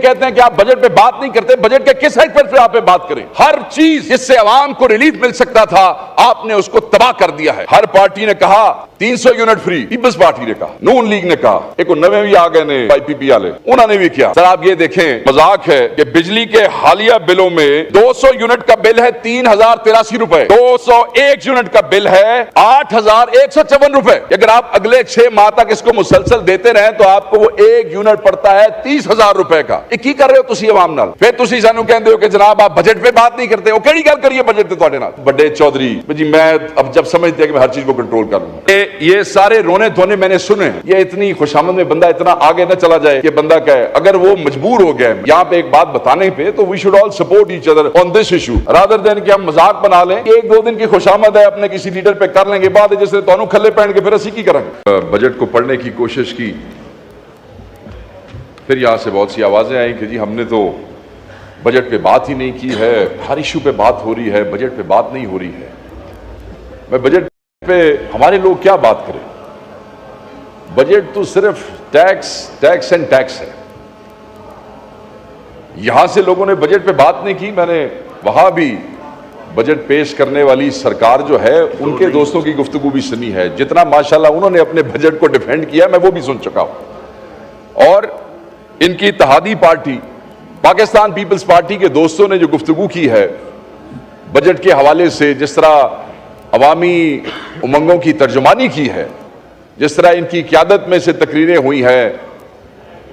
کہتے ہیں کہ آپ بجٹ پہ بات نہیں کرتے، بجٹ کے کس ایسپیکٹ پہ آپ بات کریں؟ ہر چیز جس سے عوام کو ریلیف مل سکتا تھا آپ نے اس کو تباہ کر دیا ہے۔ ہر پارٹی نے کہا 300 یونٹ فری، پیپلز پارٹی نے کہا، نون لیگ نے کہا، ایک نویں بھی آ گئے نے IPP والے، انہوں نے بھی کیا۔ سر آپ یہ دیکھیں، مذاق ہے کہ بجلی کے حالیہ بلوں میں 200 یونٹ کا بل ہے 3083 روپے، 201 یونٹ کا بل ہے 8154 روپے۔ اگر آپ اگلے 6 ماہ تک اس کو مسلسل دیتے رہیں تو آپ کو وہ 1 یونٹ پڑتا ہے 30,000 روپے کا۔ یہ کی کر رہے ہو تسی عوام نال؟ پھر تسی سانو کہندے ہو کہ جناب آپ بجٹ پہ بات نہیں کرتے، وہ کیڑی گل کریے بجٹ تے تواڈے نال؟ بڑے چودھری جی میں اب جب سمجھتے ہیں کہ میں ہر چیز کو کنٹرول کر لوں، یہ سارے رونے دھونے میں نے سنے۔ یہ اتنی خوشامد میں بندہ اتنا آگے نہ چلا جائے کہ بندہ کہے اگر وہ مجبور ہو گئے یہاں پہ ایک بات بتانے پہ تو we should all support each other on this issue rather than کہ ہم مذاق بنا لیں، ایک دو دن کی خوشامد ہے اپنے کسی لیڈر پہ کر لیں گے، بعد جیسے تانوں کھلے پہن کے پھر اسی کی کریں گے۔ بجٹ کو پڑھنے کی کوشش کی، پھر یہاں سے بہت سی آوازیں آئیں کہ جی ہم نے تو بجٹ پہ بات ہی نہیں کی ہے، ہر ایشو پہ بات ہو رہی ہے، بجٹ پہ بات نہیں ہو رہی ہے۔ میں بجٹ پہ ہمارے لوگ کیا بات کریں؟ بجٹ تو صرف ٹیکس اینڈ ٹیکس ہے۔ یہاں سے لوگوں نے بجٹ پہ بات نہیں کی، میں نے وہاں بھی بجٹ پیش کرنے والی سرکار جو ہے ان کے دوستوں کی گفتگو بھی سنی ہے، جتنا ماشاءاللہ انہوں نے اپنے بجٹ کو ڈیفینڈ کیا میں وہ بھی سن چکا ہوں۔ اور ان کی اتحادی پارٹی پاکستان پیپلز پارٹی کے دوستوں نے جو گفتگو کی ہے بجٹ کے حوالے سے، جس طرح عوامی امنگوں کی ترجمانی کی ہے، جس طرح ان کی قیادت میں سے تقریریں ہوئی ہیں،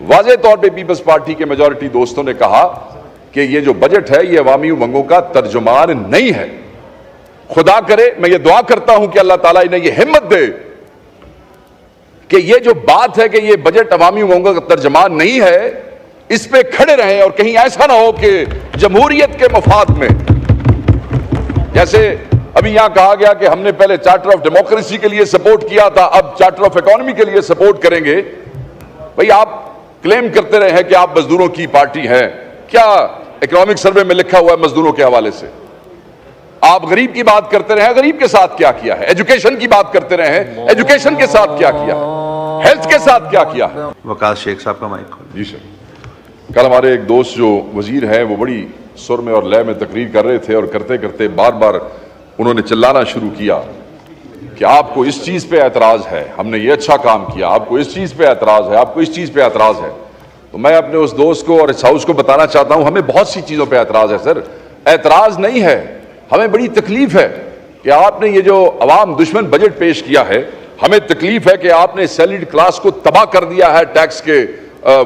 واضح طور پہ پیپلز پارٹی کے میجورٹی دوستوں نے کہا کہ یہ جو بجٹ ہے یہ عوامی امنگوں کا ترجمان نہیں ہے۔ خدا کرے، میں یہ دعا کرتا ہوں کہ اللہ تعالیٰ انہیں یہ ہمت دے کہ یہ جو بات ہے کہ یہ بجٹ عوامی امنگوں کا ترجمان نہیں ہے، اس پہ کھڑے رہیں، اور کہیں ایسا نہ ہو کہ جمہوریت کے مفاد میں، جیسے ابھی یہاں کہا گیا کہ ہم نے پہلے چارٹر آف ڈیموکریسی کے لیے سپورٹ کیا تھا، اب چارٹر آف اکانومی کے لیے سپورٹ کریں گے۔ بھئی آپ کلیم کرتے رہے ہیں کہ آپ مزدوروں کی پارٹی ہیں، کیا اکنامک سروے میں لکھا ہوا ہے مزدوروں کے حوالے سے؟ آپ غریب کی بات کرتے رہے ہیں، غریب کے ساتھ کیا کیا ہے؟ ایجوکیشن کی بات کرتے رہے ہیں، ایجوکیشن کے ساتھ کیا کیا ہے؟ ہیلتھ کے ساتھ کیا کیا ہے؟ وقاص شیخ صاحب کا مائک۔ جی سر، کل ہمارے ایک دوست جو وزیر ہیں وہ بڑی سر میں اور لے میں تقریر کر رہے تھے، اور کرتے کرتے بار بار انہوں نے چلانا شروع کیا کہ آپ کو اس چیز پہ اعتراض ہے، ہم نے یہ اچھا کام کیا، آپ کو اس چیز پہ اعتراض ہے، آپ کو اس چیز پہ اعتراض ہے۔ تو میں اپنے اس دوست کو اور اس ہاؤس کو بتانا چاہتا ہوں ہمیں بہت سی چیزوں پہ اعتراض ہے سر، اعتراض نہیں ہے، ہمیں بڑی تکلیف ہے کہ آپ نے یہ جو عوام دشمن بجٹ پیش کیا ہے، ہمیں تکلیف ہے کہ آپ نے سیلریڈ کلاس کو تباہ کر دیا ہے ٹیکس کے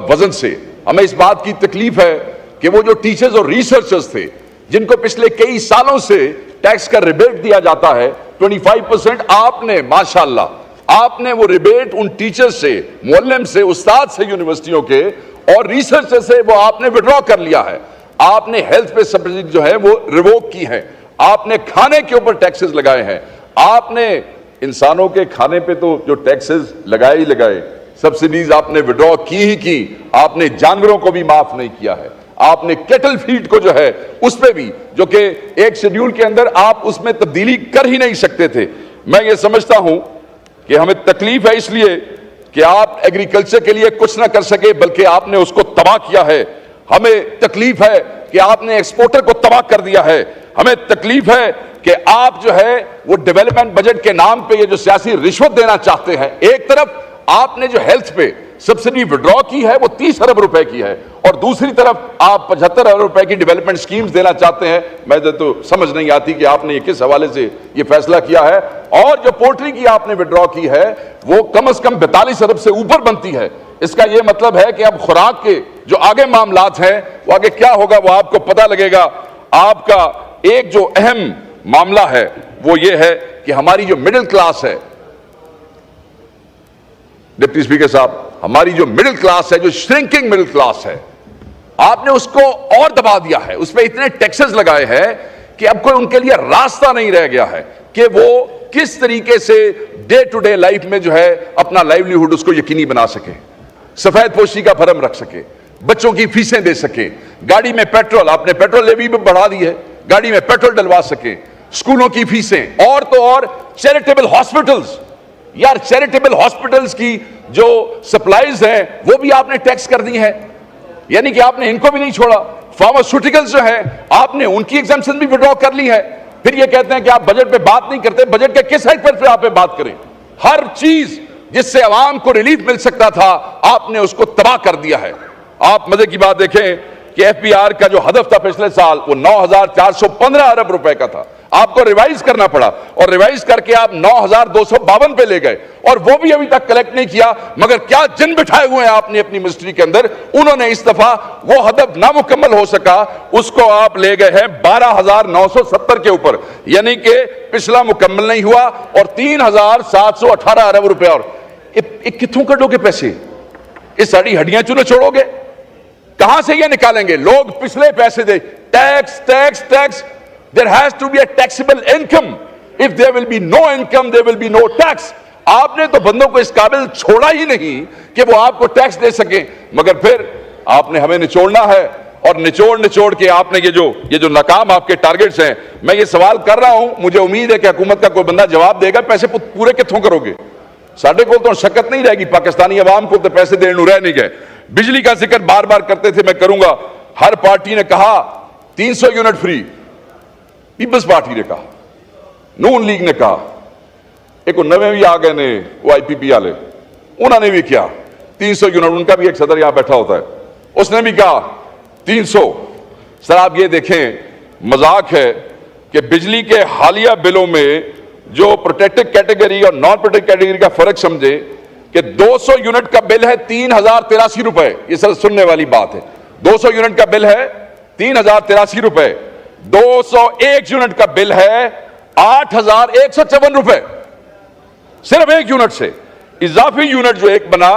وزن سے، ہمیں اس بات کی تکلیف ہے کہ وہ جو ٹیچرز اور ریسرچرز تھے جن کو پچھلے کئی سالوں سے ٹیکس کا ریبیٹ دیا جاتا ہے 25%، آپ نے ماشاءاللہ آپ نے وہ ریبیٹ ان ٹیچر سے، معلم سے، استاد سے یونیورسٹیوں کے اور ریسرچر سے وہ آپ نے وڈرا کر لیا ہے۔ آپ نے ہیلتھ پہ سبسڈی جو ہے وہ ریووک کی ہے، آپ نے کھانے کے اوپر ٹیکسز لگائے ہیں، آپ نے انسانوں کے کھانے پہ تو جو ٹیکسز لگائے ہی لگائے، سبسڈیز آپ نے وڈرا کی ہی کی، آپ نے جانوروں کو بھی معاف نہیں کیا ہے، آپ نے کیٹل فیڈ کو جو ہے اس پہ بھی، جو کہ ایک شیڈیول کے اندر آپ اس میں تبدیلی کر ہی نہیں سکتے تھے۔ میں یہ سمجھتا ہوں کہ ہمیں تکلیف ہے اس لیے کہ آپ ایگریکلچر کے لیے کچھ نہ کر سکے بلکہ آپ نے اس کو تباہ کیا ہے، ہمیں تکلیف ہے کہ آپ نے ایکسپورٹر کو تباہ کر دیا ہے، ہمیں تکلیف ہے کہ آپ جو ہے وہ ڈیولپمنٹ بجٹ کے نام پہ یہ جو سیاسی رشوت دینا چاہتے ہیں، ایک طرف آپ نے جو ہیلتھ پہ سبسڈی وڈرا کی ہے وہ 30 ارب روپے کی ہے، اور دوسری طرف آپ 75 ارب روپے کی ڈیولپمنٹ سکیمز دینا چاہتے ہیں۔ میں تو سمجھ نہیں آتی کہ آپ نے یہ کس حوالے سے یہ فیصلہ کیا ہے، اور جو پولٹری کی آپ نے وڈرا کی ہے وہ کم از کم 42 ارب سے اوپر بنتی ہے۔ اس کا یہ مطلب ہے کہ اب خوراک کے جو آگے معاملات ہیں وہ آگے کیا ہوگا وہ آپ کو پتہ لگے گا۔ آپ کا ایک جو اہم معاملہ ہے وہ یہ ہے کہ ہماری جو مڈل کلاس ہے، ڈپٹی اسپیکر صاحب، ہماری جو مڈل کلاس ہے، جو شرنکنگ مڈل کلاس ہے، آپ نے اس کو اور دبا دیا ہے، اس پہ اتنے ٹیکسز لگائے ہیں کہ اب کوئی ان کے لیے راستہ نہیں رہ گیا ہے کہ وہ کس طریقے سے ڈے ٹو ڈے لائف میں جو ہے اپنا لائیولیہوڈ اس کو یقینی بنا سکے، سفید پوشی کا بھرم رکھ سکے، بچوں کی فیسیں دے سکیں، گاڑی میں پیٹرول، آپ نے پیٹرول لیوی بھی بڑھا دی ہے، گاڑی میں پیٹرول ڈلوا سکیں، اسکولوں کی فیسیں، اور تو اور چیریٹیبل ہاسپٹلز، یار چیریٹیبل ہاسپٹلز کی جو سپلائیز ہیں وہ بھی آپ نے ٹیکس کر دی ہیں۔ یعنی کہ آپ نے ان کو بھی نہیں چھوڑا. فارماسیوٹیکلز جو ہے آپ نے ان کی ایگزمپشن بھی وڈرا کر لی ہے. پھر یہ کہتے ہیں کہ آپ بجٹ پہ بات نہیں کرتے. بجٹ کے کس ہیڈ پر آپ پہ بات کریں؟ ہر چیز جس سے عوام کو ریلیف مل سکتا تھا آپ نے اس کو تباہ کر دیا ہے. آپ مزے کی بات دیکھیں کہ ایف پی آر کا جو ہدف تھا پچھلے سال وہ 9,415 ارب روپے کا تھا. آپ کو ریوائز کرنا پڑا اور ریوائز کر کے آپ 9,252 پہ لے گئے اور وہ بھی ابھی تک کلیکٹ نہیں کیا. مگر کیا جن بٹھائے ہوئے ہیں آپ نے اپنی منسٹری کے اندر. انہوں نے اس دفعہ وہ ہدف نامکمل ہو سکا اس کو آپ لے گئے ہیں 12,970 کے اوپر, یعنی کہ پچھلا مکمل نہیں ہوا اور 3,718 ارب روپے. اور کتوں کٹو گے پیسے؟ یہ ساری ہڈیاں چونے چھوڑو گے؟ کہاں سے یہ نکالیں گے؟ لوگ پچھلے پیسے دے. Tax tax tax. There has to be a taxable income. If there will be no income, there will be no tax. آپ نے تو بندوں کو اس قابل چھوڑا ہی نہیں کہ وہ آپ کو ٹیکس دے سکیں, مگر پھر آپ نے ہمیں نچوڑنا ہے اور نچوڑ کے آپ نے یہ جو ناکام آپ کے ٹارگٹس ہیں. میں یہ سوال کر رہا ہوں, مجھے امید ہے کہ حکومت کا کوئی بندہ جواب دے گا. پیسے پورے کتوں کرو گے؟ ساڈے کو تو شکت نہیں رہے گی, پاکستانی عوام کو تو پیسے دینے رہ نہیں گئے. بجلی کا ذکر بار بار کرتے تھے, میں کروں گا. ہر پارٹی نے کہا 300 یونٹ فری. پیپلز پارٹی نے کہا, نون لیگ نے کہا, ایک نویں بھی آ گئے نے وہ آئی پی پی والے, انہوں نے بھی کیا 300 یونٹ. ان کا بھی ایک صدر یہاں بیٹھا ہوتا ہے, اس نے بھی کہا 300. سر آپ یہ دیکھیں, مذاق ہے کہ بجلی کے حالیہ بلوں میں جو پروٹیکٹڈ کیٹیگری اور نان پروٹیکٹڈ کیٹیگری کا فرق سمجھے کہ 200 یونٹ کا بل ہے 3,083 روپے. یہ سر سننے والی بات ہے. 200 یونٹ کا بل ہے 3,083 روپے. 201 یونٹ کا بل ہے 8,154 روپے. صرف ایک یونٹ سے. اضافی یونٹ جو ایک بنا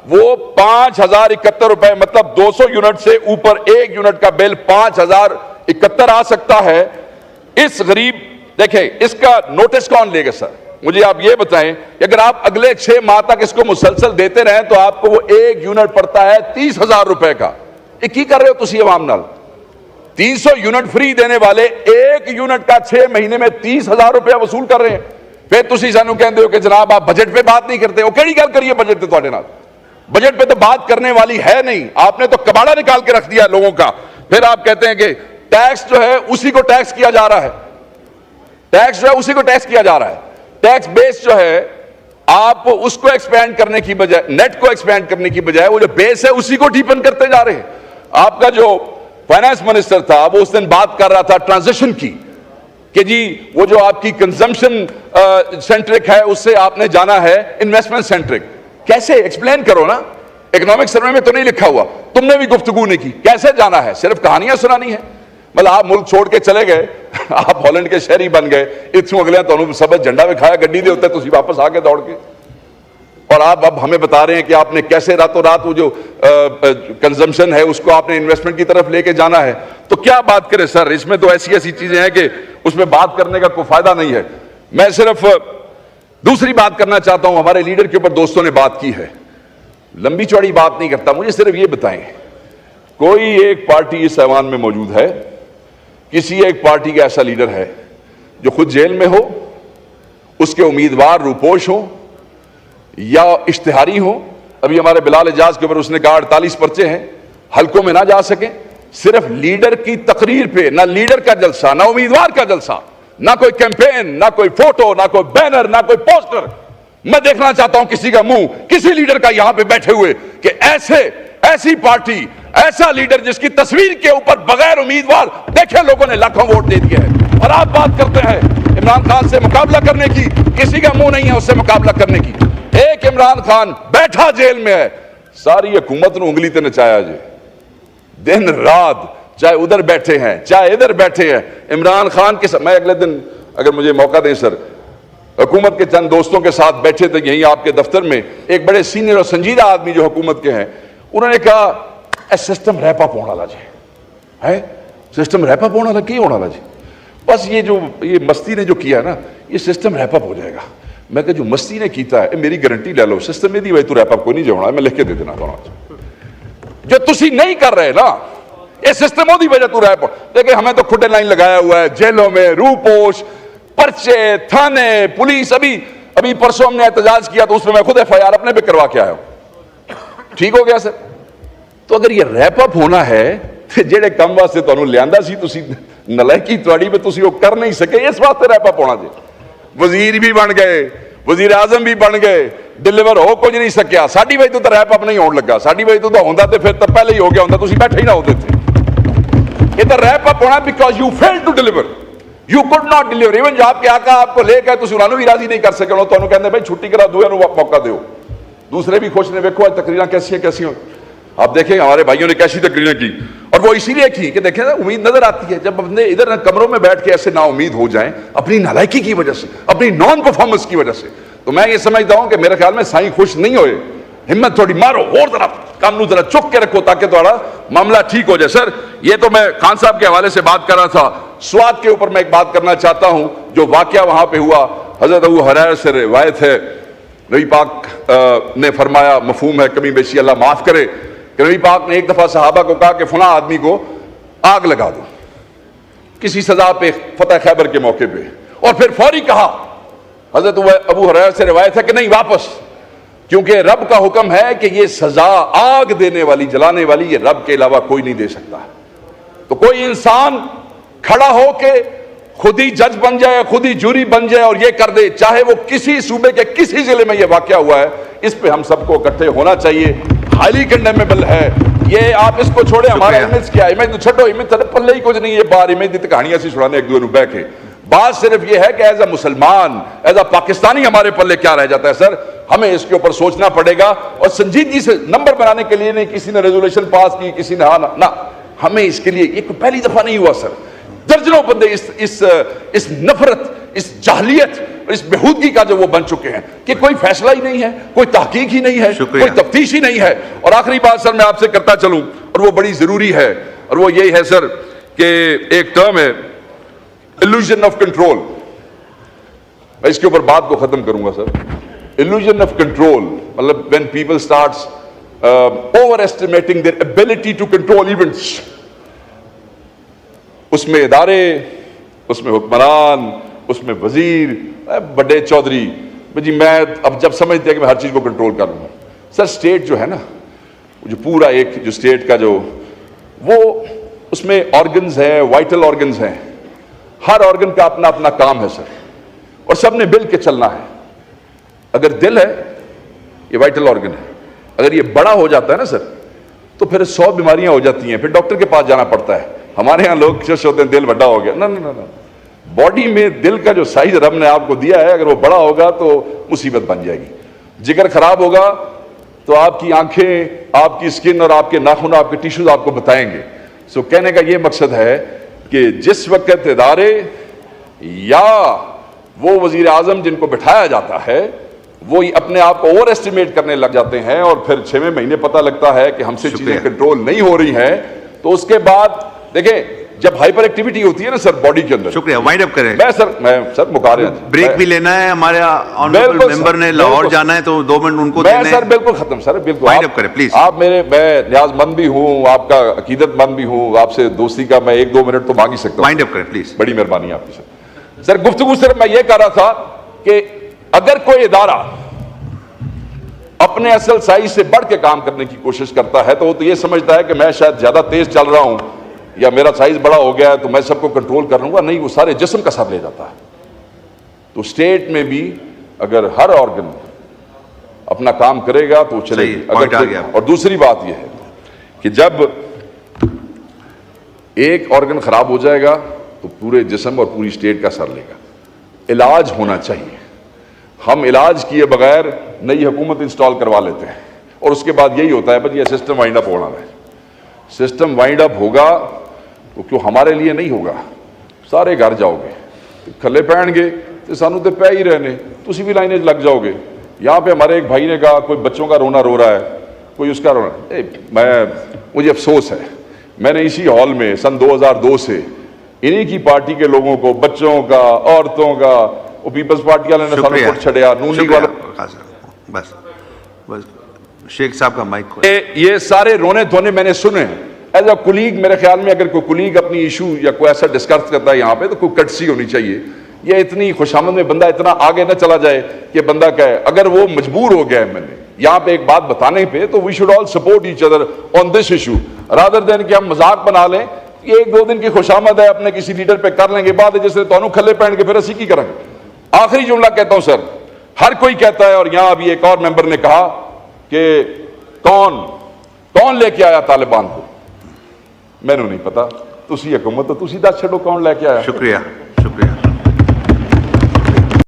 وہ 5,071 روپے. مطلب 200 یونٹ سے اوپر ایک یونٹ کا بل 5,071 آ سکتا ہے. اس غریب, دیکھیں اس کا نوٹس کون لے گا؟ سر مجھے آپ یہ بتائیں کہ اگر آپ اگلے 6 ماہ تک اس کو مسلسل دیتے رہیں تو آپ کو وہ ایک یونٹ پڑتا ہے 30,000 روپے کا. یہ کی کر رہے ہو تسی عوام نال؟ 300 یونٹ فری دینے والے ایک یونٹ کا 6 مہینے میں 30,000 روپیہ وصول کر رہے ہیں. پھر تسی سانو کہندے ہو کہ جناب آپ بجٹ پہ بات نہیں کرتے. وہ کیڑی گل کریے بجٹ پہ تواڈے نال؟ بجٹ پہ تو بات کرنے والی ہے نہیں. آپ نے تو کباڑا نکال کے رکھ دیا لوگوں کا. پھر آپ کہتے ہیں کہ ٹیکس جو ہے اسی کو ٹیکس کیا جا رہا ہے. ٹیکس جو ہے اسی کو ٹیکس کیا جا رہا ہے. ٹیکس بیس جو ہے آپ اس کو ایکسپینڈ کرنے کی بجائے, نیٹ کو ایکسپینڈ کرنے کی بجائے وہ جو بیس ہے اسی کو ڈیپن کرتے جا رہے ہیں. آپ کا جو فائنانس منسٹر تھا وہ اس دن بات کر رہا تھا ٹرانزیکشن کی کہ جی وہ جو آپ کی کنزمپشن سینٹرک ہے اس سے آپ نے جانا ہے انویسٹمنٹ سینٹرک. کیسے؟ ایکسپلین کرو نا. اکنامک سروے میں تو نہیں لکھا ہوا, تم نے بھی گفتگو نہیں کی. کیسے جانا ہے؟ صرف کہانیاں سنانی ہے. مطلب آپ ملک چھوڑ کے چلے گئے, آپ ہالینڈ کے شہری بن گئے, اتوں اگلے تو سبز جھنڈا بھی کھایا گڈی دے ہوتے, تسی واپس آ کے دوڑ کے, اور آپ اب ہمیں بتا رہے ہیں کہ آپ نے کیسے راتوں رات وہ جو کنزمپشن ہے اس کو آپ نے انویسٹمنٹ کی طرف لے کے جانا ہے. تو کیا بات کریں سر, اس میں تو ایسی چیزیں ہیں کہ اس میں بات کرنے کا کوئی فائدہ نہیں ہے. میں صرف دوسری بات کرنا چاہتا ہوں. ہمارے لیڈر کے اوپر دوستوں نے بات کی ہے, لمبی چوڑی بات نہیں کرتا. مجھے صرف یہ بتائیں, کوئی ایک پارٹی اس ایوان میں موجود ہے, کسی ایک پارٹی کا ایسا لیڈر ہے جو خود جیل میں ہو, اس کے امیدوار روپوش ہوں یا اشتہاری ہوں؟ ابھی ہمارے بلال اعجاز کے اوپر اس نے کہا 48 پرچے ہیں, حلقوں میں نہ جا سکیں. صرف لیڈر کی تقریر پہ, نہ لیڈر کا جلسہ, نہ امیدوار کا جلسہ, نہ کوئی کیمپین, نہ کوئی فوٹو, نہ کوئی بینر, نہ کوئی پوسٹر. میں دیکھنا چاہتا ہوں کسی کا منہ کسی لیڈر کا یہاں پہ بیٹھے ہوئے کہ ایسی پارٹی, ایسا لیڈر جس کی تصویر کے اوپر بغیر امیدوار دیکھے لوگوں نے لاکھوں ووٹ دے دیے ہیں, اور آپ بات کرتے ہیں عمران خان سے مقابلہ کرنے کی. کسی کا منہ نہیں ہے اس سے مقابلہ کرنے کی. ایک عمران خان بیٹھا جیل میں ہے, ساری حکومت نے انگلی تے نچایا جی, دن رات, چاہے ادھر بیٹھے ہیں چاہے ادھر بیٹھے ہیں. عمران خان کے میں اگلے دن اگر مجھے موقع دیں سر, حکومت کے چند دوستوں کے ساتھ بیٹھے تھے یہیں آپ کے دفتر میں. ایک بڑے سینئر اور سنجیدہ آدمی جو حکومت کے ہیں, انہوں نے کہا اے سسٹم ریپ اپ ہونا جی ہے, سسٹم ریپ اپ ہونا کی ہونا جی, بس یہ مستی نے جو کیا ہے نا یہ سسٹم ریپ اپ ہو جائے گا. میں کہ جو مستی نے کیتا ہے میری گارنٹی لے لو, سسٹم میں دی وجہ تو ریپ اپ کو نہیں جانا, میں لکھ کے دے دینا جو تسی نہیں کر رہے نا یہ سسٹم دی وجہ تو ریپ. دیکھیں ہمیں تو کھڈے لائن لگایا ہوا ہے جیلوں میں, روپوش, پرچے, تھانے, پولیس. ابھی پرسوں ہم نے احتجاج کیا تو اس میں خود ایف آئی آر اپنے پہ کروا کے آیا ہوں. ٹھیک ہو گیا سر, تو اگر یہ ریپ اپ ہونا ہے تو جہے کم واسطے تمہیں لیا سی تسی نلائکی تواڈی پہ تسی وہ کر نہیں سکے, اس واسطے ریپ اپ ہونا جی. وزیر بھی بن گئے, وزیر اعظم بھی بن گئے, ڈیلیور ہو کچھ نہیں سکیا. ساڈی وجہ تو ریپ اپ نہیں ہون لگا, ساڈی وجہ تو ہوندا تے پھر تو پہلے ہی ہو گیا ہوندا, تسی بیٹھے ہی نہ ہوتے تھے. یہ تو ریپ اپ ہونا because you fail to deliver, you could not deliver. Even جو آپ کے آقا آپ کو لے گئے تسی انہوں بھی راضی نہیں کر سکے, انہوں تمہیں کہندے بھائی چھٹی کرا دوسرے نوں موقع دیو, دوسرے بھی خوش نے. دیکھو آج تقریراں کیسی ہیں آپ دیکھیں ہمارے بھائیوں نے کیسی تقریریں کی, اور وہ اسی لیے کی کہ دیکھیں امید نظر آتی ہے. جب بندے ادھر کمروں میں بیٹھ کے ایسے نا امید ہو جائیں اپنی نالائکی کی وجہ سے, اپنی نان پرفارمنس کی وجہ سے, تو میں یہ سمجھتا ہوں کہ میرے خیال میں سائیں خوش نہیں ہوئے. ہمت تھوڑی مارو اور ذرا کام نو ذرا چک کے رکھو تاکہ تھوڑا معاملہ ٹھیک ہو جائے. سر یہ تو میں خان صاحب کے حوالے سے بات کر رہا تھا. سوات کے اوپر میں ایک بات کرنا چاہتا ہوں, جو واقعہ وہاں پہ ہوا. حضرت ابو ہریرہ سے روایت ہے, نبی پاک نے فرمایا, مفہوم ہے کمی بیشی اللہ معاف کرے, کہ نبی پاک نے ایک دفعہ صحابہ کو کہا کہ فلاں آدمی کو آگ لگا دو کسی سزا پہ فتح خیبر کے موقع پہ, اور پھر فوری کہا, حضرت ابو ہریرہ سے روایت ہے کہ نہیں واپس, کیونکہ رب کا حکم ہے کہ یہ سزا آگ دینے والی جلانے والی یہ رب کے علاوہ کوئی نہیں دے سکتا. تو کوئی انسان کھڑا ہو کے خود ہی جج بن جائے, خود ہی جوری بن جائے اور یہ کر دے, چاہے وہ کسی صوبے کے کسی ضلع میں یہ واقعہ ہوا ہے, اس پہ ہم سب کو اکٹھے ہونا چاہیے. ہائیلی کنڈیمیبل ہے یہ. آپ اس کو چھوڑیں, ہمارا امیج کیا ہے, امیج تو چھوڑو, امیج تو پلے ہی کچھ نہیں ہے. باہر امیج دی کہانیاں سی چھڑانے ایک دوسرے بہ کے. بات صرف یہ ہے کہ ایز اے مسلمان, ایز اے پاکستانی ہمارے پلے کیا رہ جاتا ہے. سر ہمیں اس کے اوپر سوچنا پڑے گا, اور سنجیدگی سے نمبر بنانے کے لیے نہیں. کسی نے ریزولوشن پاس کی, کسی نے نہ, ہمیں اس کے لیے ایک پہلی دفعہ نہیں ہوا سر. درجنوں بندے اس نفرت, اس جاہلیت اور اس بےہودگی کا جو وہ بن چکے ہیں کہ کوئی فیصلہ ہی نہیں ہے, کوئی تحقیق ہی نہیں ہے, کوئی تفتیش ہی نہیں ہے. اور آخری بات سر میں آپ سے کرتا چلوں, اور وہ بڑی ضروری ہے, اور وہ یہی ہے سر کہ ایک ٹرم ہے illusion of control. میں اس کے اوپر بات کو ختم کروں گا سر. illusion of control مطلب when people starts overestimating their ability to control events. اس میں ادارے, اس میں حکمران, اس میں وزیر, بڑے چودھری, جی میں اب جب سمجھتے ہیں کہ میں ہر چیز کو کنٹرول کر لوں. سر اسٹیٹ جو ہے نا, جو پورا ایک جو اسٹیٹ کا جو وہ اس میں آرگنز ہیں, وائٹل آرگنز ہیں. ہر آرگن کا اپنا اپنا کام ہے سر, اور سب نے مل کے چلنا ہے. اگر دل ہے یہ وائٹل آرگن ہے, اگر یہ بڑا ہو جاتا ہے نا سر تو پھر 100 بیماریاں ہو جاتی ہیں, پھر ڈاکٹر کے پاس جانا پڑتا ہے. ہمارے ہاں لوگ خوش ہوتے ہیں دل بڑا ہو گیا. نہ, باڈی میں دل کا جو سائز رب نے آپ کو دیا ہے, اگر وہ بڑا ہوگا تو مصیبت بن جائے گی. جگر خراب ہوگا تو آپ کی آنکھیں, آپ کی سکن اور آپ کے ناخن, آپ کے ٹیشوز آپ کو بتائیں گے. سو کہنے کا یہ مقصد ہے کہ جس وقت ادارے یا وہ وزیر اعظم جن کو بٹھایا جاتا ہے وہ اپنے آپ کو اوور ایسٹیمیٹ کرنے لگ جاتے ہیں, اور پھر 6 مہینے پتہ لگتا ہے کہ ہم سے چیزیں کنٹرول نہیں ہو رہی ہیں, تو اس کے بعد دیکھیں جب ہائپر ایکٹیویٹی ہوتی ہے نا سر باڈی کے اندر. شکریہ, وائنڈ اپ کریں. میں سر مکا رہے ہیں, بریک بھی لینا ہے. ہمارے آنریبل ممبر نے لاہور جانا ہے تو 2 منٹ ان کو دینے ہیں. میں سر بالکل ختم سر, بالکل وائنڈ اپ کریں پلیز. آپ میں نیاز مند بھی ہوں, آپ کا عقیدت مند بھی ہوں, آپ سے دوستی کا میں 1-2 منٹ تو مانگ ہی سکتا ہوں. وائنڈ اپ کریں پلیز. بڑی مہربانی آپ کی سر. سر گفتگو صرف میں یہ کہہ رہا تھا کہ اگر کوئی ادارہ اپنے اصل سائز سے بڑھ کے کام کرنے کی کوشش کرتا ہے تو وہ تو یہ سمجھتا ہے کہ میں شاید زیادہ تیز چل رہا ہوں یا میرا سائز بڑا ہو گیا ہے تو میں سب کو کنٹرول کر لوں گا. نہیں, وہ سارے جسم کا سر لے جاتا ہے. تو اسٹیٹ میں بھی اگر ہر آرگن اپنا کام کرے گا تو چلے گا. اور دوسری بات یہ ہے کہ جب ایک آرگن خراب ہو جائے گا تو پورے جسم اور پوری اسٹیٹ کا سر لے گا. علاج ہونا چاہیے. ہم علاج کیے بغیر نئی حکومت انسٹال کروا لیتے ہیں اور اس کے بعد یہی ہوتا ہے بس یہ سسٹم وائنڈ اپ ہونا ہے. سسٹم وائنڈ اپ ہوگا تو کیوں ہمارے لیے نہیں ہوگا. سارے گھر جاؤ گے, کھلے پہن گے تو سانو تو پہ ہی رہنے, تسی بھی لائنیں لگ جاؤ گے. یہاں پہ ہمارے ایک بھائی نے کہا کوئی بچوں کا رونا رو رہا ہے, کوئی اس کا رونا. مجھے افسوس ہے, میں نے اسی ہال میں سن 2002 سے انہی کی پارٹی کے لوگوں کو, بچوں کا, عورتوں کا, وہ پیپلز پارٹی والے نے سارے فٹ چھڑیا, نون لیگ والا. بس شیخ صاحب کا مائک کو. یہ سارے رونے دھونے میں نے سنے ایز اے کولیگ. میرے خیال میں اگر کوئی کولیگ اپنی ایشو یا کوئی ایسا ڈسکس کرتا ہے یہاں پہ تو کوئی کٹسی ہونی چاہیے. یہ اتنی خوشامد میں بندہ اتنا آگے نہ چلا جائے کہ بندہ کہے, اگر وہ مجبور ہو گیا ہے, یہاں پہ ایک بات بتانے پہ تو we should all support each other on this issue rather than کہ ہم مذاق بنا لیں. یہ ایک دو دن کی خوشامد ہے اپنے کسی لیڈر پہ کر لیں گے, بعد جس طرح تانوں کھلے پہن کے پھر اسی کی کریں گے. آخری جملہ کہتا ہوں سر, ہر کوئی کہتا ہے, اور یہاں ابھی ایک اور ممبر نے کہا کہ کون لے کے آیا طالبان کو. مینوں نہیں پتا, تسی حکومت تو تسی دس چھڈو کون لے کے آیا. شکریہ.